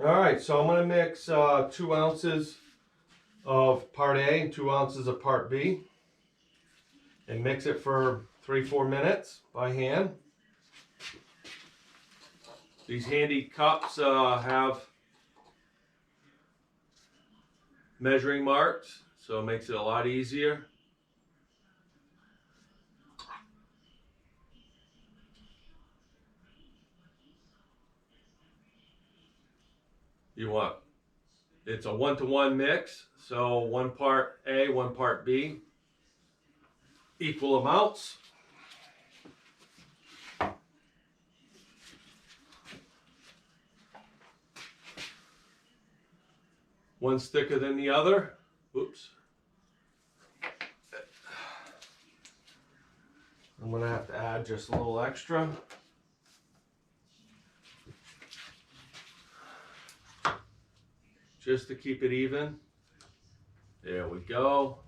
Alright, so I'm going to mix 2 ounces of part A and 2 ounces of part B. And mix it for 3-4 minutes by hand. These handy cups have measuring marks, so it makes it a lot easier. It's a 1-to-1 mix, so 1 part A, 1 part B, equal amounts. One's thicker than the other. Oops. I'm going to have to add just a little extra. Just to keep it even. There we go.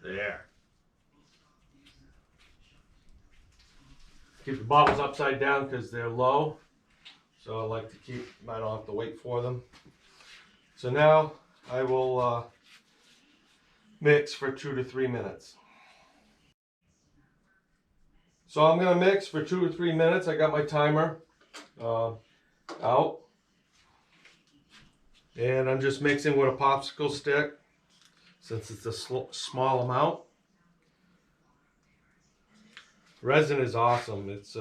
There. Keep the bottles upside down because they're low. So I like to keep, I don't have to wait for them. So now I will mix for 2 to 3 minutes. So I'm going to mix for 2 to 3 minutes. I got my timer out. And I'm just mixing with a popsicle stick since it's a small amount. Resin is awesome. It's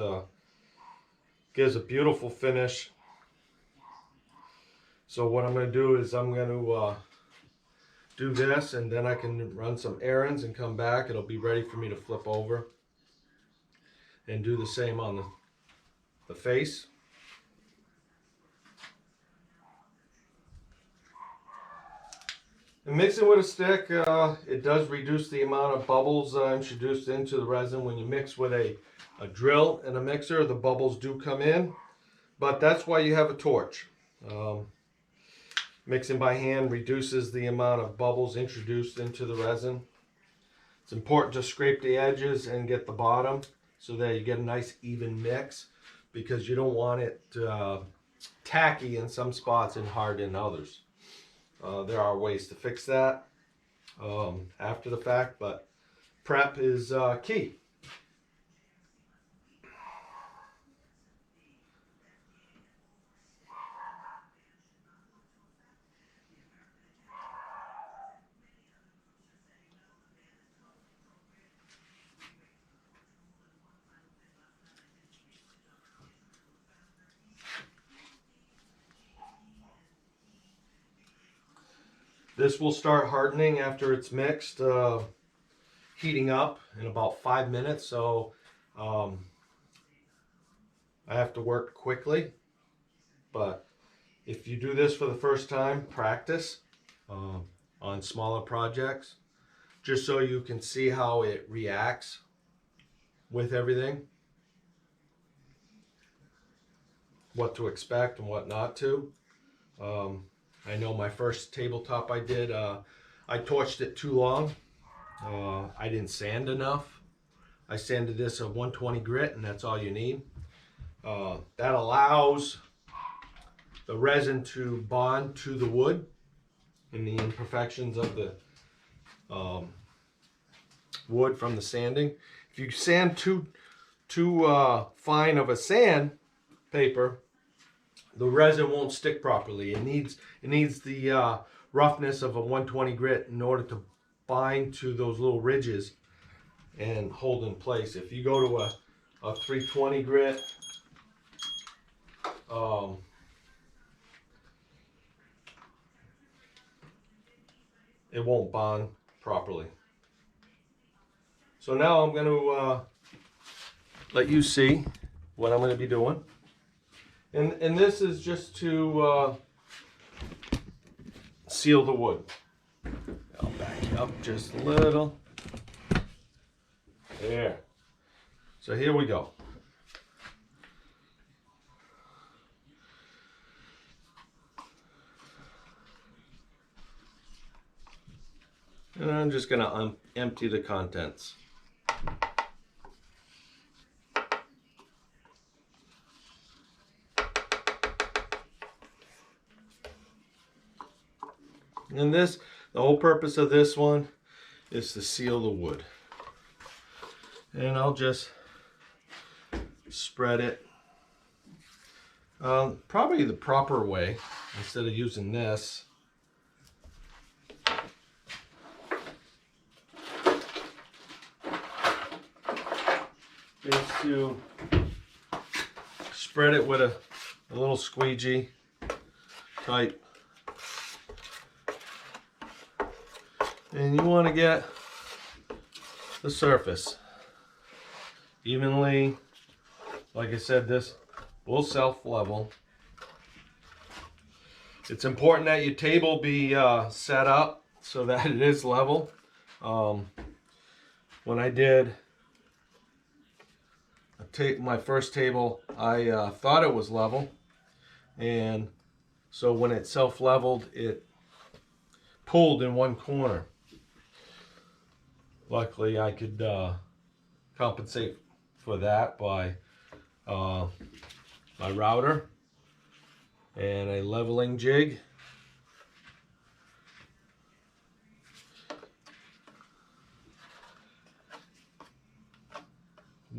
gives a beautiful finish. So what I'm going to do is I'm going to do this, and then I can run some errands and come back. It'll be ready for me to flip over and do the same on the face. And mixing with a stick, it does reduce the amount of bubbles introduced into the resin. When you mix with a drill and a mixer, the bubbles do come in, but that's why you have a torch. Mixing by hand reduces the amount of bubbles introduced into the resin. It's important to scrape the edges and get the bottom so that you get a nice even mix, because you don't want it tacky in some spots and hard in others. There are ways to fix that after the fact, but prep is key. This will start hardening after it's mixed, heating up in about 5 minutes, so I have to work quickly. But if you do this for the first time, practice on smaller projects, just so you can see how it reacts with everything, what to expect and what not to. I know my first tabletop I did, I torched it too long. I didn't sand enough. I sanded this a 120 grit, and that's all you need. That allows the resin to bond to the wood and the imperfections of the wood from the sanding. If you sand too fine of a sandpaper, the resin won't stick properly. It needs the roughness of a 120 grit in order to bind to those little ridges and hold in place. If you go to a 320 grit, it won't bond properly. So now I'm going to let you see what I'm going to be doing. And this is just to seal the wood. I'll back it up just a little. There. So here we go. And I'm just going to empty the contents. And the whole purpose of this one is to seal the wood. And I'll just spread it probably the proper way instead of using this. Is to spread it with a little squeegee type. And you want to get the surface evenly. Like I said, this will self-level. It's important that your table be set up so that it is level. When I did my first table, I thought it was level, and so when it self-leveled, it pulled in one corner. Luckily, I could compensate for that by my router and a leveling jig.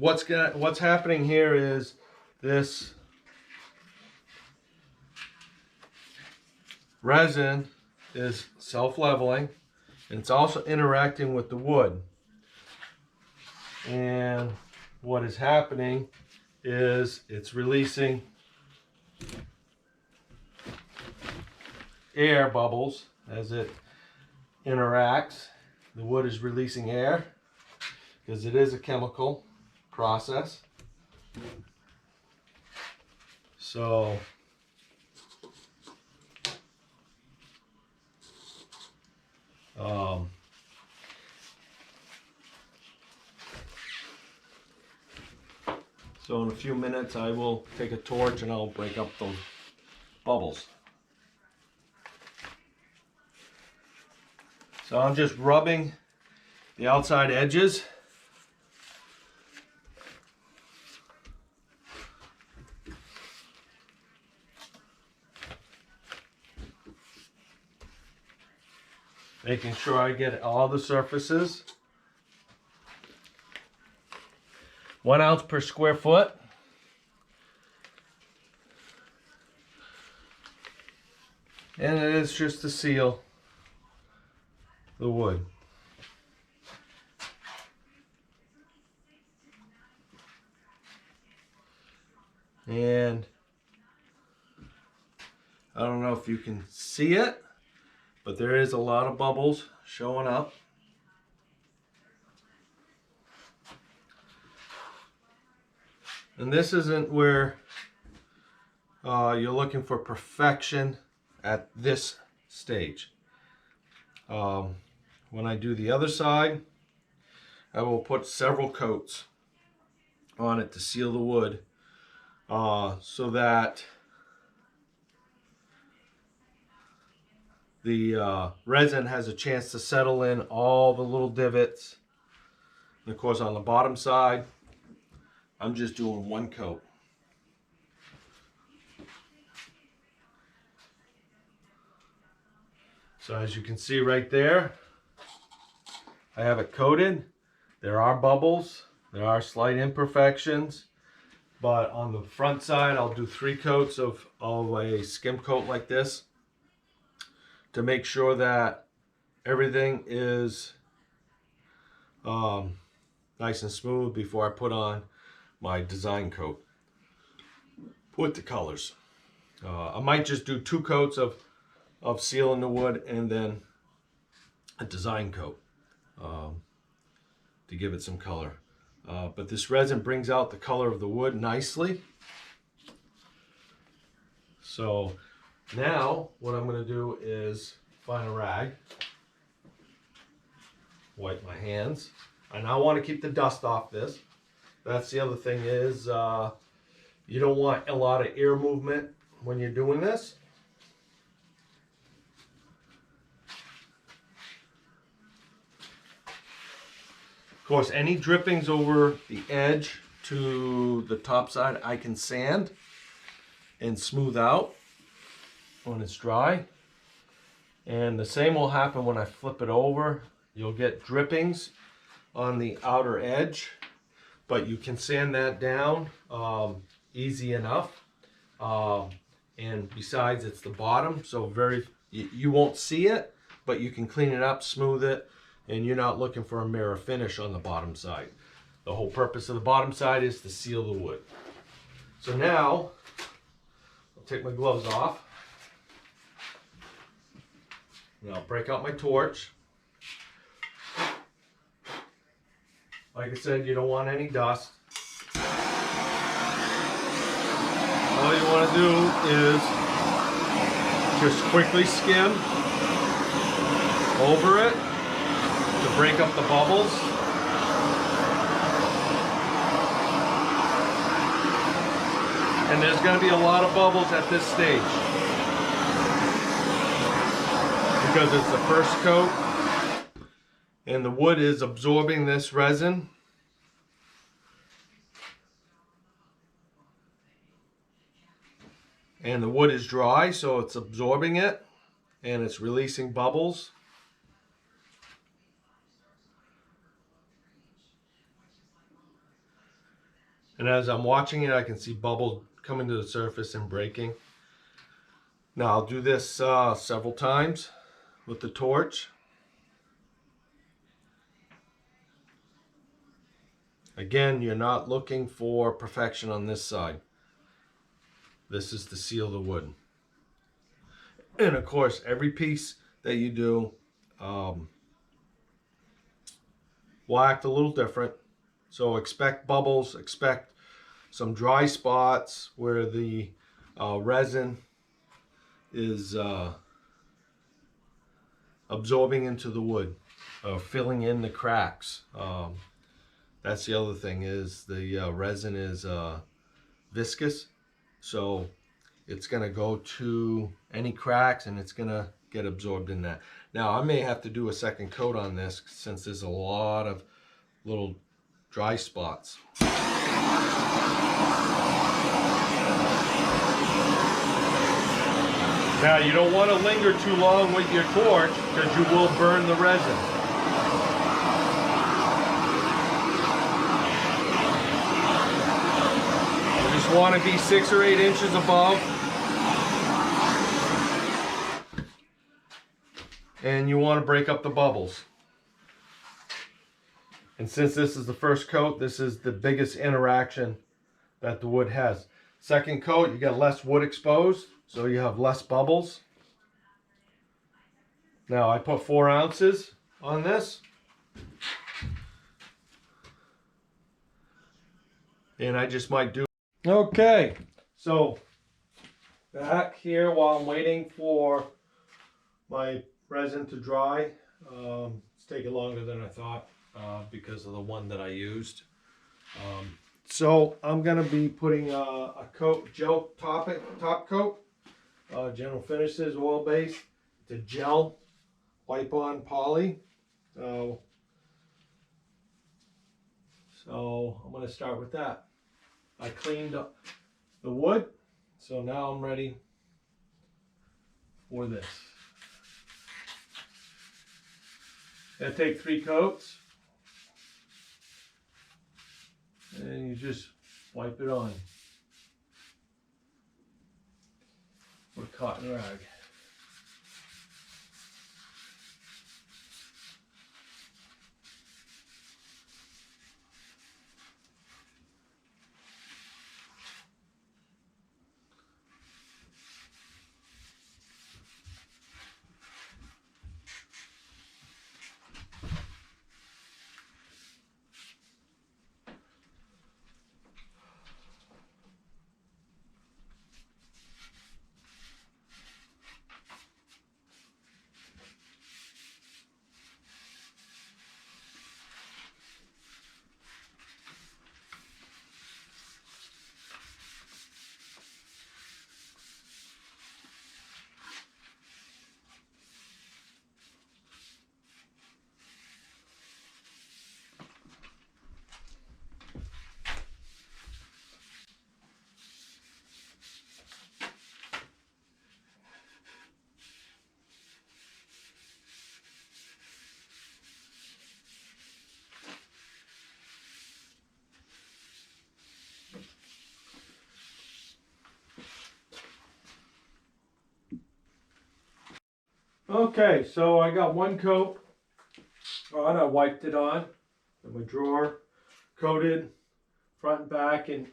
What's happening here is this resin is self-leveling, and it's also interacting with the wood. And what is happening is it's releasing air bubbles as it interacts. The wood is releasing air because it is a chemical process. So in a few minutes I will take a torch and I'll break up those bubbles. So I'm just rubbing the outside edges. Making sure I get all the surfaces. 1 ounce per square foot. And it is just to seal the wood. And I don't know if you can see it, but there is a lot of bubbles showing up. And this isn't where you're looking for perfection at this stage. When I do the other side, I will put several coats on it to seal the wood so that the resin has a chance to settle in all the little divots. And of course on the bottom side, I'm just doing 1 coat. So as you can see right there, I have it coated. There are bubbles, there are slight imperfections, but on the front side I'll do 3 coats of a skim coat like this to make sure that everything is nice and smooth before I put on my design coat with the colors. I might just do 2 coats of sealing the wood and then a design coat to give it some color. But this resin brings out the color of the wood nicely. So now what I'm going to do is find a rag, wipe my hands. I now want to keep the dust off this. That's the other thing is you don't want a lot of air movement when you're doing this. course, any drippings over the edge to the top side, I can sand and smooth out when it's dry. And the same will happen when I flip it over. You'll get drippings on the outer edge, but you can sand that down easy enough. And besides, it's the bottom, so you won't see it, but you can clean it up, smooth it, and you're not looking for a mirror finish on the bottom side. The whole purpose of the bottom side is to seal the wood. So now, I'll take my gloves off. And I'll break out my torch. Like I said, you don't want any dust. All you want to do is just quickly skim over it to break up the bubbles. And there's going to be a lot of bubbles at this stage because it's the first coat and the wood is absorbing this resin. And the wood is dry, so it's absorbing it and it's releasing bubbles. And as I'm watching it, I can see bubbles coming to the surface and breaking. Now I'll do this several times with the torch. Again, you're not looking for perfection on this side. This is to seal the wood. And of course, every piece that you do will act a little different. So expect bubbles, expect some dry spots where the resin is absorbing into the wood, filling in the cracks. That's the other thing, is the resin is viscous. So it's going to go to any cracks and it's going to get absorbed in that. Now I may have to do a second coat on this since there's a lot of little dry spots. Now you don't want to linger too long with your torch because you will burn the resin. Want to be 6 or 8 inches above, and you want to break up the bubbles. And since this is the first coat, this is the biggest interaction that the wood has. Second coat, you get less wood exposed, so you have less bubbles. Now I put 4 ounces on this, and I just might do. Okay, so back here while I'm waiting for my resin to dry. It's taking longer than I thought because of the one that I used. So I'm going to be putting a coat, gel top coat, General Finishes oil base. It's a gel wipe-on poly. So I'm going to start with that. I cleaned up the wood, so now I'm ready for this. I take 3 coats, and you just wipe it on with a cotton rag. Okay, so I got one coat on. I wiped it on in my drawer, coated front and back, and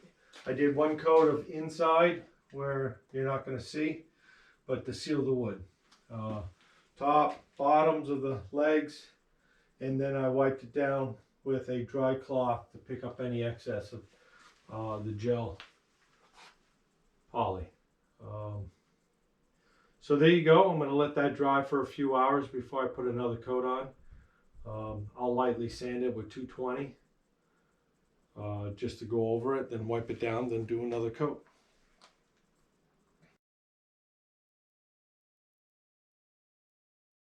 I did one coat of inside where you're not going to see, but to seal the wood. Top, bottoms of the legs, and then I wiped it down with a dry cloth to pick up any excess of the gel poly. So there you go. I'm going to let that dry for a few hours before I put another coat on. I'll lightly sand it with 220 just to go over it, then wipe it down, then do another coat.